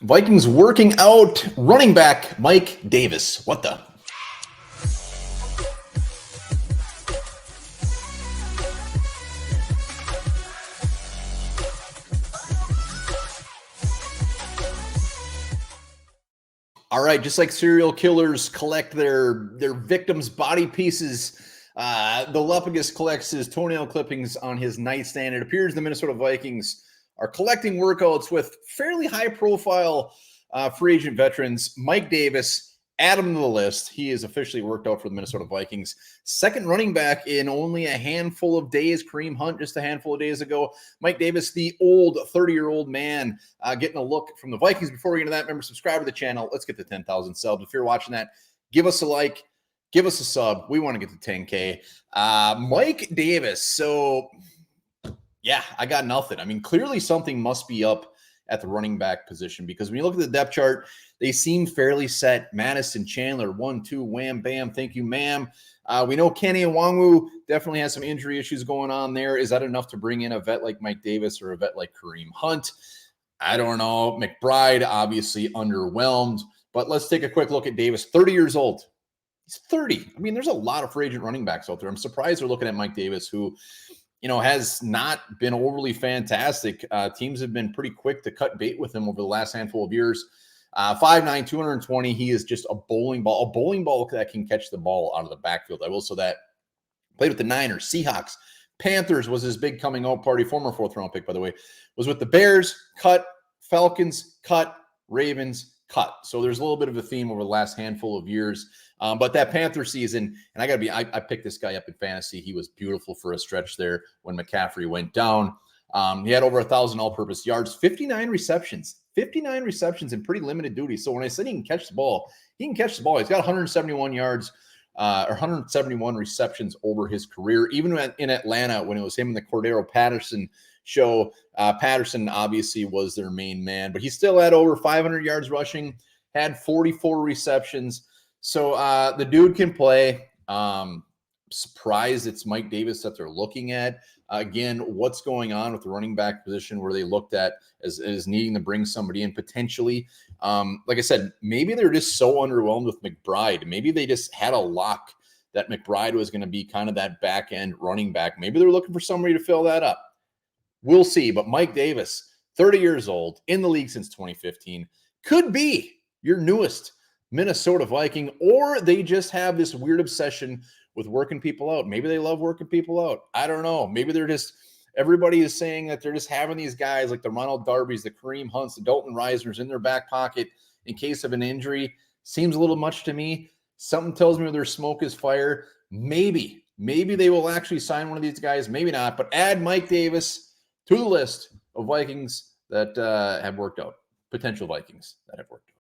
Vikings working out running back Mike Davis. What the? All right, just like serial killers collect their victims' body pieces, the Lupagus collects his toenail clippings on his nightstand. It appears the Minnesota Vikings are collecting workouts with fairly high-profile free agent veterans. Mike Davis, add him to the list. He is officially worked out for the Minnesota Vikings. Second running back in only a handful of days. Kareem Hunt just a handful of days ago. Mike Davis, the old 30-year-old man, getting a look from the Vikings. Before we get into that, remember, subscribe to the channel. Let's get to 10,000 subs. If you're watching that, give us a like. Give us a sub. We want to get to 10K. Mike Davis. So, yeah, I got nothing. I mean, clearly something must be up at the running back position because when you look at the depth chart, they seem fairly set. Madison, Chandler, 1, 2, wham, bam, thank you, ma'am. We know Kenny Nwangwu definitely has some injury issues going on there. Is that enough to bring in a vet like Mike Davis or a vet like Kareem Hunt? I don't know. McBride, obviously underwhelmed. But let's take a quick look at Davis, 30 years old. He's 30. I mean, there's a lot of free agent running backs out there. I'm surprised they're looking at Mike Davis, who, has not been overly fantastic. Teams have been pretty quick to cut bait with him over the last handful of years. 5'9", 220. He is just a bowling ball that can catch the ball out of the backfield. I will say that. Played with the Niners, Seahawks, Panthers was his big coming out party. Former 4th-round pick, by the way. Was with the Bears, cut. Falcons, cut. Ravens, cut. So there's a little bit of a theme over the last handful of years. But that Panther season, and I picked this guy up in fantasy. He was beautiful for a stretch there when McCaffrey went down. He had over 1,000 all-purpose yards, 59 receptions in pretty limited duty. So when I said he can catch the ball, he can catch the ball. He's got 171 yards or 171 receptions over his career. Even in Atlanta, when it was him and the Cordero Patterson show, Patterson obviously was their main man, but he still had over 500 yards rushing, had 44 receptions. So the dude can play. Surprised it's Mike Davis that they're looking at. Again, what's going on with the running back position where they looked at as needing to bring somebody in potentially? Like I said, maybe they're just so underwhelmed with McBride. Maybe they just had a lock that McBride was going to be kind of that back end running back. Maybe they're looking for somebody to fill that up. We'll see. But Mike Davis, 30 years old, in the league since 2015, could be your newest Minnesota Viking, or they just have this weird obsession with working people out. Maybe they love working people out. I don't know. Maybe they're just, everybody is saying that they're just having these guys like the Ronald Darby's, the Kareem Hunts, the Dalton Reisners in their back pocket in case of an injury. Seems a little much to me. Something tells me their smoke is fire. Maybe they will actually sign one of these guys. Maybe not, but add Mike Davis to the list of Vikings that have worked out, potential Vikings that have worked out.